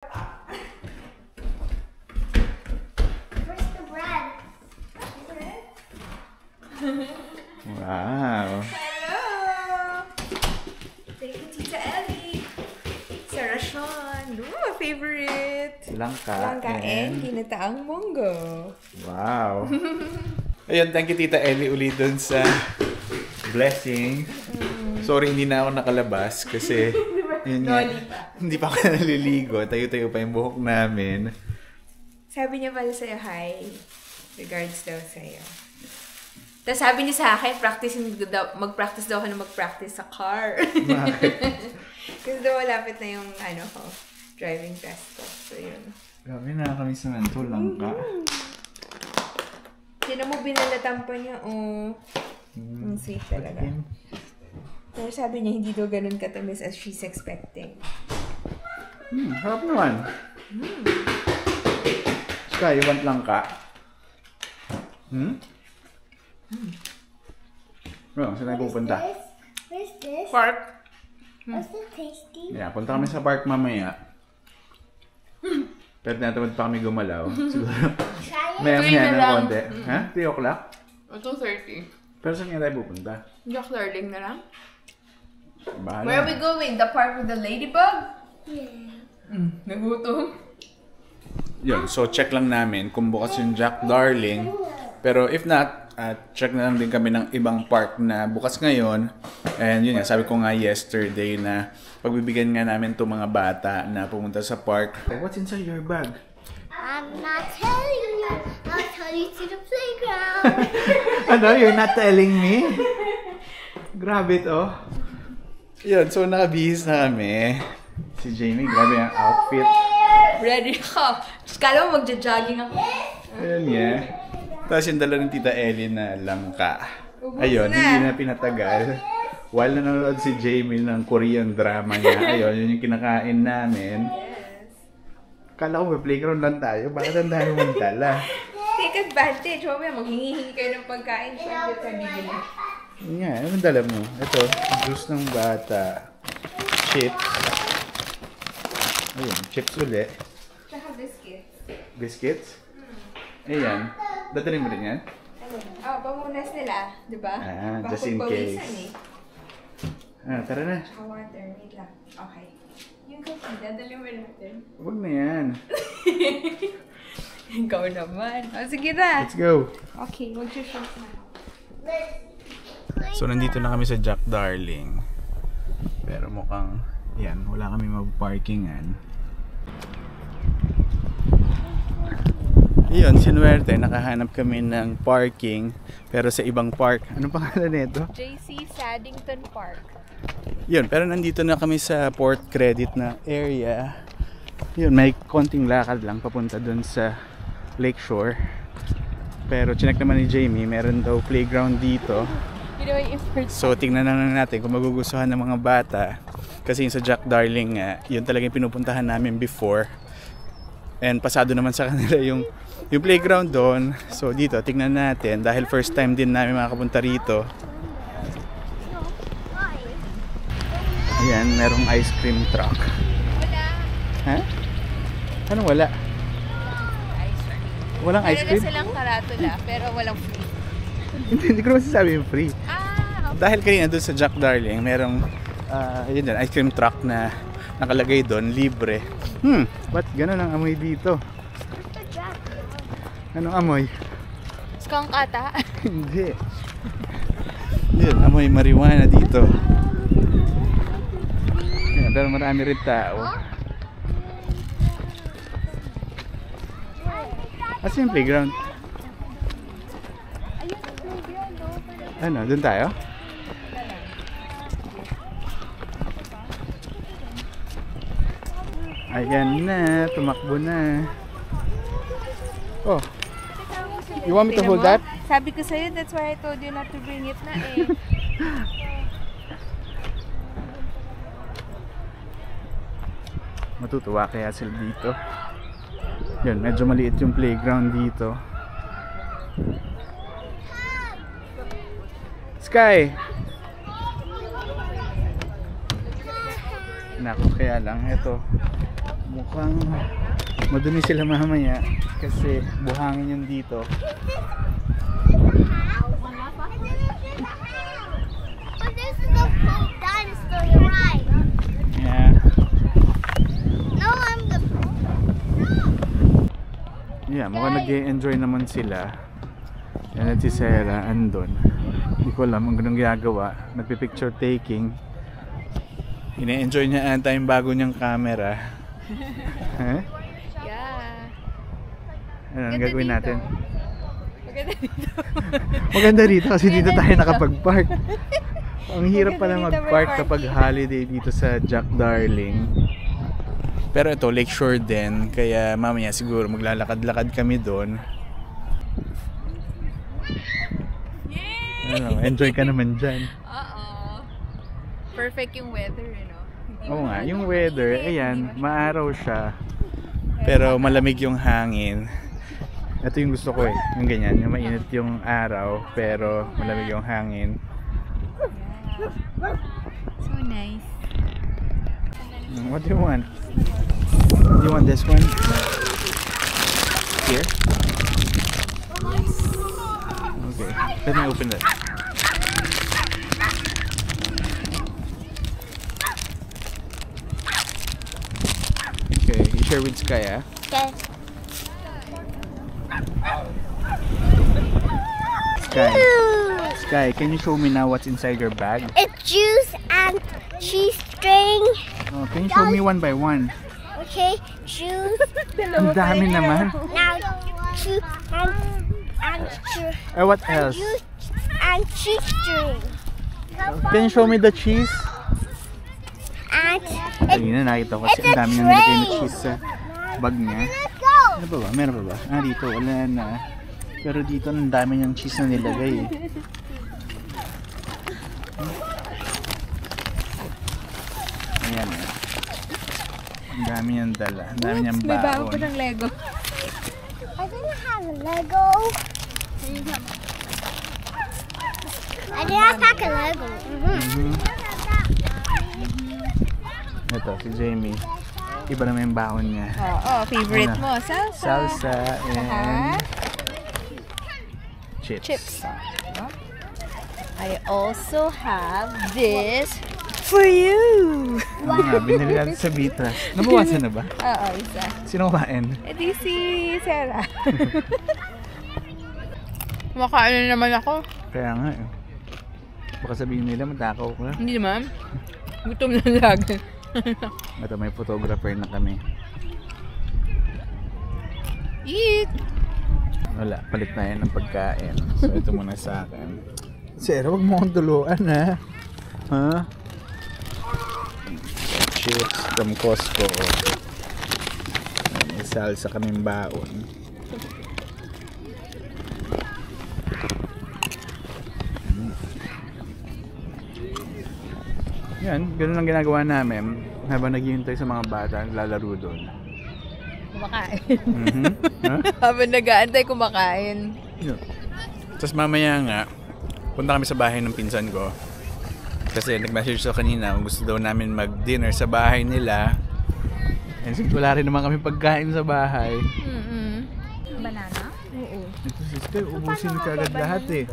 Where's the bread? Wow. Hello! Thank you, Tita Ellie. Sarah Sean. Ooh, favorite. Langka and ginataang munggo. Wow. Ayun, thank you Tita Ellie ulit dun sa blessing. Sorry, hindi na ako nakalabas kasi yun nga, hindi pa ako naliligo. Tayo-tayo pa yung buhok namin. Sabi niya pala sa'yo, hi. Regards daw sa'yo. Tapos sabi niya sa akin, mag-practice daw ako na mag-practice sa car. Bakit? Kasi daw malapit na yung driving test ko. So yun. Grabe na kami sa mento, langka. Sino mo binalatan pa niya? Oh. Ang sweet talaga. Pero sabi niya, hindi daw ganun katamis as she's expecting. Harap naman. Sky, you want langka? Bro, saan tayo pupunta? Where's this? Park. What's the tasty? Yeah, punta kami sa park mamaya. Pero tinatamad pa kami gumalaw. Siguro. Try it. Maya Three maya na na lang. konti. Ha? 3 o'clock? 2:30. Pero saan nga tayo pupunta? Jack Darling na lang. Bahala. Where are we going? The park with the ladybug? Yeah. Nagutom. Yun, so check lang namin kung bukas yung Jack Darling. Pero if not, check na lang din kami ng ibang park na bukas ngayon. And yun nga, sabi ko nga yesterday na pagbibigyan nga namin itong mga bata na pumunta sa park. What's inside your bag? I'm not telling you. I'll tell you to the playground. Ano? You're not telling me? Grabe to. Yun, so nakabihis na kami. Si Jamie, grabe ang outfit. Ready ka. Tapos kala mo magja-jogging ako. Ayun niya. Tapos yung dala ng Tita Ellie na langka. Ubus Ayun, na. hindi na pinatagal. While nanonood si Jamie ng Korean drama niya, ayun, yun yung kinakain namin. Kala ko may playground lang tayo. Bakit ang dami mong dala? Take advantage. Mamaya maghingi-hingi kayo ng pagkain. Saan sa bibili? Yun nga, anong dala mo? Ito, juice ng bata. Chips. Ayun, chips ulit. Tsaka biscuits. Biscuits. Ayan. Dadalhin mo rin yan? Oh, pamunas nila. Diba? Ah, Baka just in pagpawisan case. Eh. Tara na. Tsaka water. Wait lang. Okay. Yung cookie, dadali mo natin. Huwag na yan. Ikaw naman. Oh, sige na. Let's go. Okay, mag-shoot na. So, nandito na kami sa Jack Darling. Pero mukhang, yan, wala kami mag-parkingan. Iyon, sinuwerte, nakahanap kami ng parking, pero sa ibang park. Ano pangalan nito? JC Saddington Park. Yun, pero nandito na kami sa Port Credit na area. Yun, may konting lakad lang papunta dun sa Lakeshore. Pero chinek naman ni Jamie, meron daw playground dito. So tingnan na lang natin kung magugustuhan ng mga bata. Kasi yung sa Jack Darling, yun talaga yung pinupuntahan namin before. And pasado naman sa kanila yung playground doon. So dito, tingnan natin. Dahil first time din namin makapunta rito. Ayan, merong ice cream truck. Wala. Ha? Anong wala? Ice cream. Walang ice Meron cream? na silang karatula, pero walang free. Hindi ko naman sasabi yung free. Ah, okay. Dahil kanina doon sa Jack Darling, merong yun dyan, ice cream truck na nakalagay doon, libre. Ba't gano'n ang amoy dito? Anong amoy? Skunk ata. Hindi. Yun, amoy marijuana dito. Yan, pero marami rin tao. Asa yung playground? Ano, doon tayo? Ayan na, tumakbo na. Oh, you want me to hold that? Sabi ko sa'yo, that's why I told you not to bring it na eh. Matutuwa kaya sila dito. Yun, medyo maliit yung playground dito. Sky! Naku, kaya lang, ito. Mukhang madumi sila mamaya kasi buhangin yung dito. But this is the full dinosaur, you're right. Yeah. No, I'm the... Yeah, mukhang nag-enjoy naman sila. Yan at si Sarah andun. Hindi ko alam ang ganun ginagawa. Nagpipicture taking. Ine-enjoy niya ata yung bago niyang camera. Huh? Yeah. Ano ang gagawin natin? Maganda dito. Maganda dito kasi dito tayo nakapag-park. Ang hirap pala mag-park kapag holiday dito sa Jack Darling. Pero ito, Lakeshore din. Kaya mamaya siguro maglalakad-lakad kami doon. Ano, enjoy ka naman dyan. Oo. Perfect yung weather, no? Oo nga, yung weather, ayan, maaraw siya. Pero malamig yung hangin. Ito yung gusto ko eh, yung ganyan, yung mainit yung araw, pero malamig yung hangin. So nice. What do you want? Do you want this one? Here? Okay, let me open that. Okay, you share with Sky, ah? Okay. Sky, Sky, can you show me now what's inside your bag? It's juice and cheese string. Oh, can you show me one by one? Okay, juice. Ang dami naman. Now, juice and juice. What else? Juice and cheese string. Can you show me the cheese? And Ayun na, nakita ko kasi ang dami na nilagay na cheese sa bag niya. let's go. Ano ba ba? Meron pa ba? Ah, dito. Wala na. Pero dito, ang dami niyang cheese na nilagay eh. Ayan eh. Ang dami niyang dala. Ang dami niyang May bago pa baon. ng Lego. I didn't have a Lego. I didn't pack a Lego. Ito, si Jamie. Iba naman yung baon niya. Oo, favorite Ano? mo. Salsa. Salsa and chips. Chips. I also have this for you. Ano nga, binili natin sa Vita. Nabawasan na ba? Oo, isa. Sino kumain? E di si Sarah. Kumakain na naman ako. Kaya nga eh. Baka sabihin nila matakaw ko na. Hindi naman. Gutom na lagi. Ito, may photographer na kami. Eat! Wala, palit na yan ng pagkain. So ito muna sa akin. Sarah, wag mo akong tuluan ha. Ha? Chips from Costco. May salsa kaming baon. Yan, ganun ang ginagawa namin habang naghihintay sa mga bata naglalaro doon. Kumakain. Huh? Habang nag-aantay, kumakain. Yun. Tapos mamaya nga, punta kami sa bahay ng pinsan ko. Kasi nag-message ko kanina kung gusto daw namin mag-dinner sa bahay nila. And since wala rin naman kami pagkain sa bahay, Banana? Oo. ito sister, ubusin ka agad lahat eh.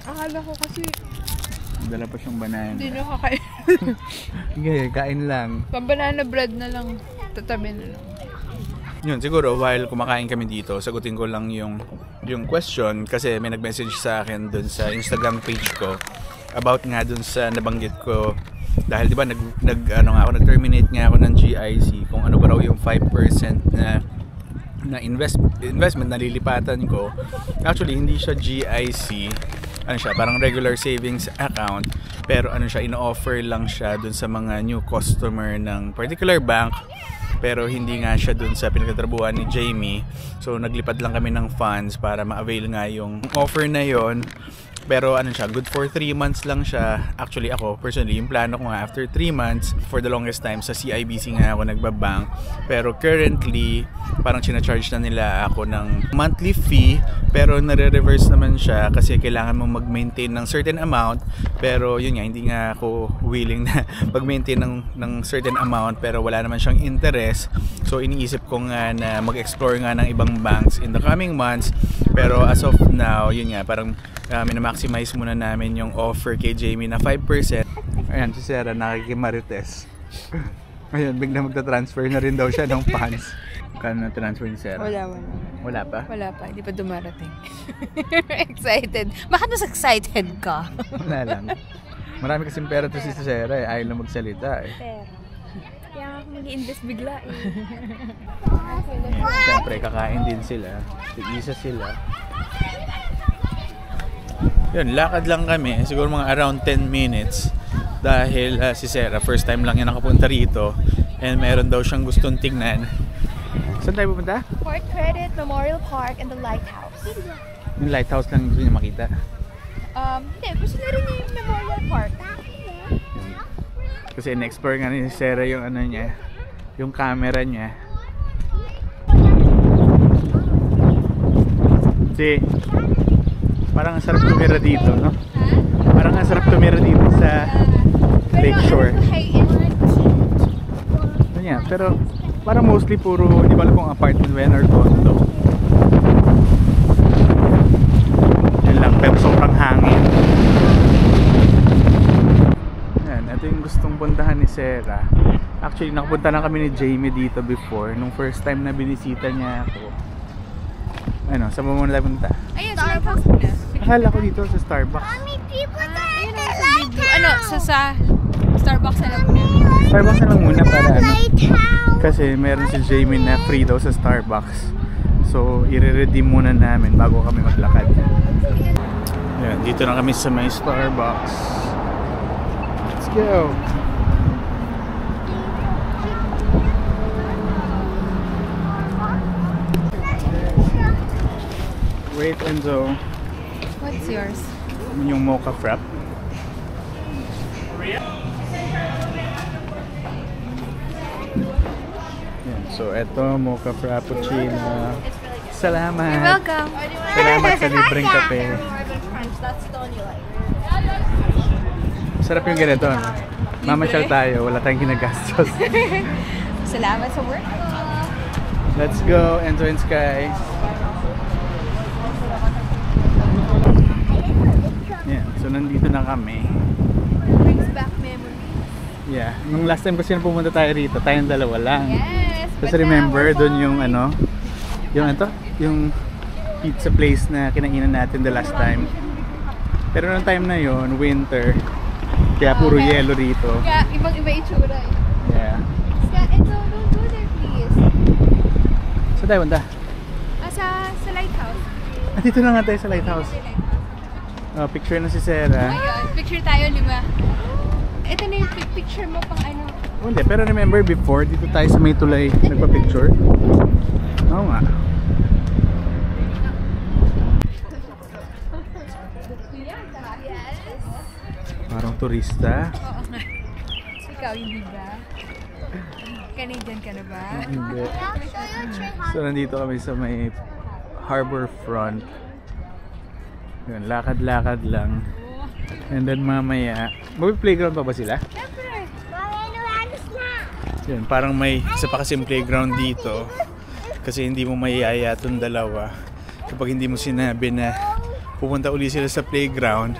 Akala ko kasi Dala pa siyang banana. hindi nyo kakain. Sige, kain lang. Pang-banana bread na lang. Tatabi na lang. Yun, siguro while kumakain kami dito, sagutin ko lang yung question kasi may nag-message sa akin dun sa Instagram page ko about nga dun sa nabanggit ko dahil di ba nag-terminate nga ako ng GIC kung ano ba raw yung 5% na investment na lilipatan ko. Actually, hindi siya GIC. Ano siya, parang regular savings account, pero ano siya, ino-offer lang siya dun sa mga new customer ng particular bank, pero hindi nga siya dun sa pinagtatrabuhan ni Jamie. So naglipad lang kami ng funds para ma-avail nga yung offer na yon. Pero ano siya, good for 3 months lang siya. Actually ako, personally, yung plano ko nga after 3 months, for the longest time sa CIBC nga ako nagbabank. Pero currently, parang charge na nila ako ng monthly fee, pero nare-reverse naman siya kasi kailangan mo mag-maintain ng certain amount. Pero yun nga, hindi nga ako willing na mag-maintain ng certain amount pero wala naman siyang interest. So iniisip ko nga na mag-explore nga ng ibang banks in the coming months. Pero as of now, yun nga, parang minamaximize muna namin yung offer kay Jamie na 5%. Ayan, si Sarah nakikimarites. Ayun, bigla magta-transfer na rin daw siya ng funds. Kano na transfer ni Sarah? Wala. Wala pa? Wala pa, hindi pa dumarating. Excited. Bakit mas excited ka? Wala lang. Marami kasing pera to si Sarah eh. Ayaw lang magsalita eh. Pera. Kaya ako mag-i-invest bigla eh. Siyempre, kakain din sila. Tig-isa sila. Yun, lakad lang kami. Siguro mga around 10 minutes. Dahil si Sarah, first time lang yan nakapunta rito. And meron daw siyang gustong tingnan. Saan tayo pupunta? Port Credit, Memorial Park, and the Lighthouse. Yung lighthouse lang gusto niya makita. Hindi, gusto na rin niya yung Memorial Park. Kasi in-explore nga ni Sarah yung ano niya, yung camera niya. Kasi parang ang sarap tumira dito, no? Parang ang sarap tumira dito sa Lakeshore. Ano yan? Pero parang mostly puro, hindi ba alam kung apartment ba yan or condo. Yan lang, pero sobrang hangin. Yan, ito yung gustong puntahan ni Sarah. Actually, nakapunta na kami ni Jamie dito before. Nung first time na binisita niya ako. Ano, saan mo muna tayo punta? Ayun, Starbucks na. Akala ko dito sa Starbucks. Mommy, people are Ayun in the na sa video. Ano, lighthouse. sa Starbucks na lang muna. Starbucks na lang muna para ano. Lighthouse. Kasi meron si Jamie na free daw sa Starbucks. So, i-redeem muna namin bago kami maglakad. Ayan, dito na kami sa may Starbucks. Let's go! Wait, Enzo. What's yours? Yung mocha frap. Yan, so eto, mocha frappuccino. Salamat. You're welcome. Salamat sa libreng kape. Sarap yung ganito, no? Mamasyal tayo, wala tayong ginagastos. Salamat sa work ko. Let's go, Enzo and Sky. Yeah, so nandito na kami. Brings back memories. Yeah, nung last time kasi na pumunta tayo rito, tayong dalawa lang. Yes. Kasi remember doon yung ano, yung pizza place na kinainan natin the last time. Pero nung time na yon, winter, kaya puro yelo rito. Kaya ibang-iba itsura eh. Yeah. Enzo, don't go there please. Saan tayo punta? Sa lighthouse. Dito na nga tayo sa lighthouse. Oh, picture na si Sarah. Ayun, picture tayo 5. Ito na yung picture mo pang ano. Oh, hindi, pero remember before, dito tayo sa may tulay nagpa-picture. Oo nga. Parang turista. Oo nga. Ikaw, hindi ba? Canadian ka na ba? Hindi. So, nandito kami sa may harbor front. Yun, lakad-lakad lang. And then mamaya, mag-playground pa ba sila? Siyempre. Yun, parang may isa pa kasing playground dito. Kasi hindi mo mayayaya itong dalawa. Kapag hindi mo sinabi na pupunta uli sila sa playground.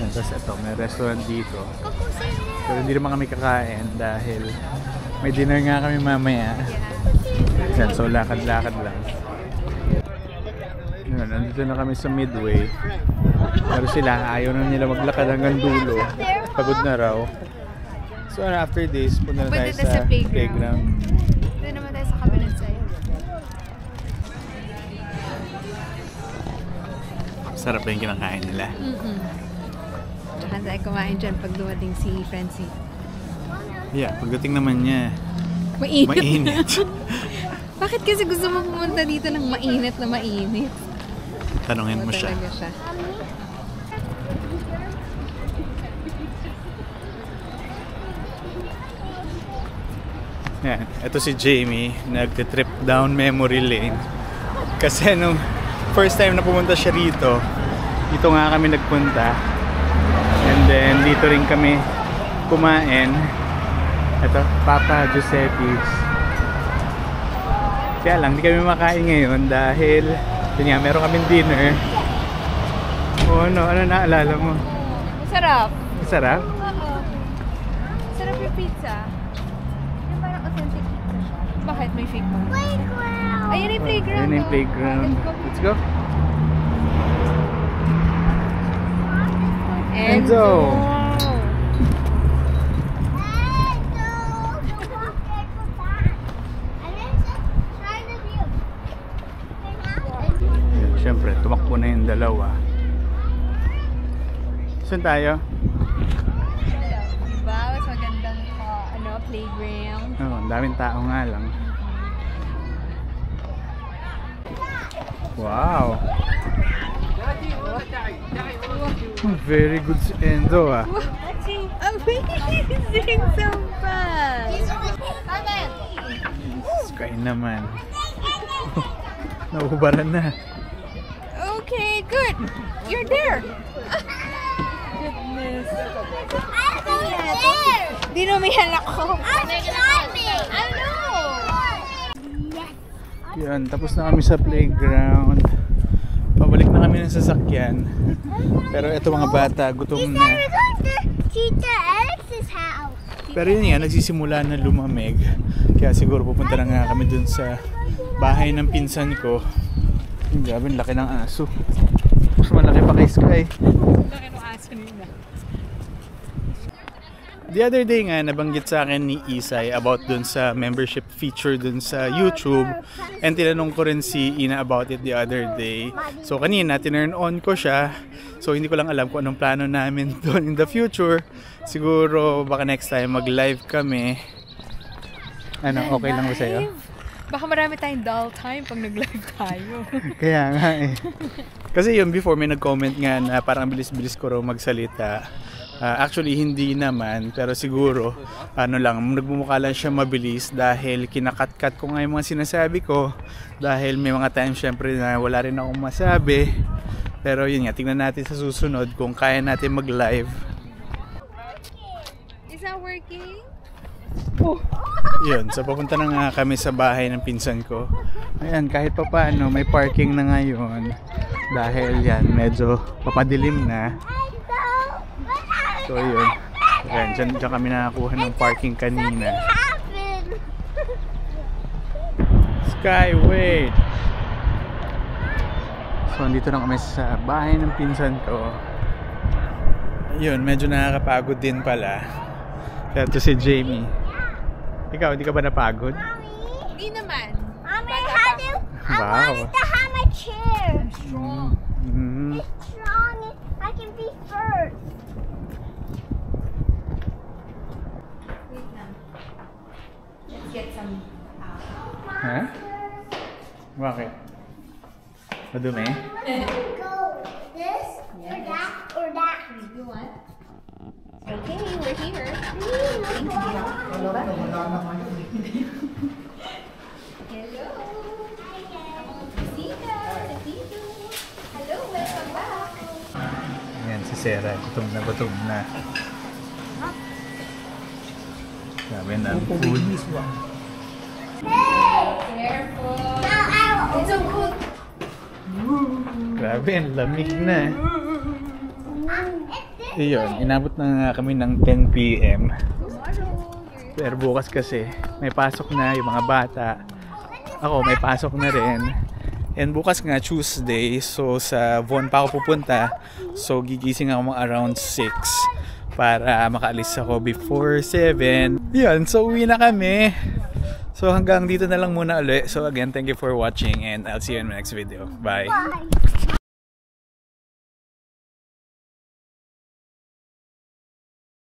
Yan, tapos ito, may restaurant dito. Pero hindi naman kami kakain dahil may dinner nga kami mamaya. Yan, so lakad-lakad lang. Yan, nandito na kami sa Midway. Pero sila, ayaw na nila maglakad hanggang dulo. Pagod na raw. So after this, punta na tayo sa playground. Dito naman tayo sa kabilang side. Sarap na yung kinakain nila. Tsaka tayo kumain dyan pag dumating si Francie. Yeah, pagdating naman niya, Mainit. mainit. Bakit kasi gusto mo pumunta dito ng mainit na mainit? Tanungin mo siya. Talaga siya. Yan, ito si Jamie, nagte-trip down memory lane. Kasi nung first time na pumunta siya rito, dito nga kami nagpunta. And then dito rin kami kumain. Ito, Papa Giuseppe's. Kaya lang, di kami makain ngayon dahil yun nga, meron kaming dinner. Oh, ano naalala mo? Masarap. Masarap? Oo. Sarap yung pizza. Yung parang authentic pizza siya. Bakit may fake mo? Playground. Ayun yung playground. Ayun yung playground. Let's go. Enzo. Siyempre, tumakbo na yung dalawa. Saan tayo? Diba? Mas magandang playground. Oh, ang daming tao nga lang. Wow! Very good si Enzo ah. Amazing! So fast! Sky naman. Nauubaran na. Okay, good! You're there! Goodness. Di numihan ako. Ano? Yan, tapos na kami sa playground. Pabalik na kami ng sasakyan. Pero eto mga bata, gutom na. Tita Alex's house. Pero yun nga, nagsisimula na lumamig. Kaya siguro pupunta na nga kami dun sa bahay ng pinsan ko. Yung grabe, laki ng aso. Mas malaki pa kay Sky. Laki ng aso nila. The other day nga, nabanggit sa akin ni Isay about dun sa membership feature dun sa YouTube. And tinanong ko rin si Ina about it the other day. So kanina, tinurn on ko siya. So hindi ko lang alam kung anong plano namin dun in the future. Siguro baka next time mag-live kami. Ano, okay lang ba sa'yo? Baka marami tayong dull time pag nag-live tayo. Kaya nga eh. Kasi yun, before may nag-comment nga na parang bilis-bilis ko raw magsalita. Actually, hindi naman. Pero siguro, ano lang, nagmumukha lang siya mabilis dahil kinakat-kat ko nga yung mga sinasabi ko. Dahil may mga times syempre na wala rin akong masabi. Pero yun nga, tingnan natin sa susunod kung kaya natin mag-live. Is that working? Yun, so papunta na nga kami sa bahay ng pinsan ko. Ayan, kahit pa paano, may parking na ngayon. Dahil yan, medyo papadilim na. So yun, ayan, dyan kami nakakuha ng parking kanina. Sky, wait! So andito na kami sa bahay ng pinsan ko. Yun, medyo nakakapagod din pala. Kaya to si Jamie. Ikaw, hindi ka ba napagod? Hindi naman. Mommy, I Wow. wanted to have my chair. Strong. Mm-hmm. It's strong. I can be first. Wait lang. Let's get some Ha? Bakit? Madumi? Go this or that or that. You want? Okay, we're here. Hello. Tita, Tito. Hello, welcome back. Ayan, si Sarah. Gutom na. Sabi na ang food. Careful. Now I will. It's so good. Grabe, ang lamig na. Iyon, inabot na nga kami ng 10 PM. Pero bukas kasi, may pasok na yung mga bata. Ako, may pasok na rin. And bukas nga, Tuesday. So, sa Von pa ako pupunta. So, gigising ako around 6 para makaalis ako before 7. Yun, so uwi na kami. So, hanggang dito na lang muna ulit. So, again, thank you for watching and I'll see you in my next video. Bye! Bye.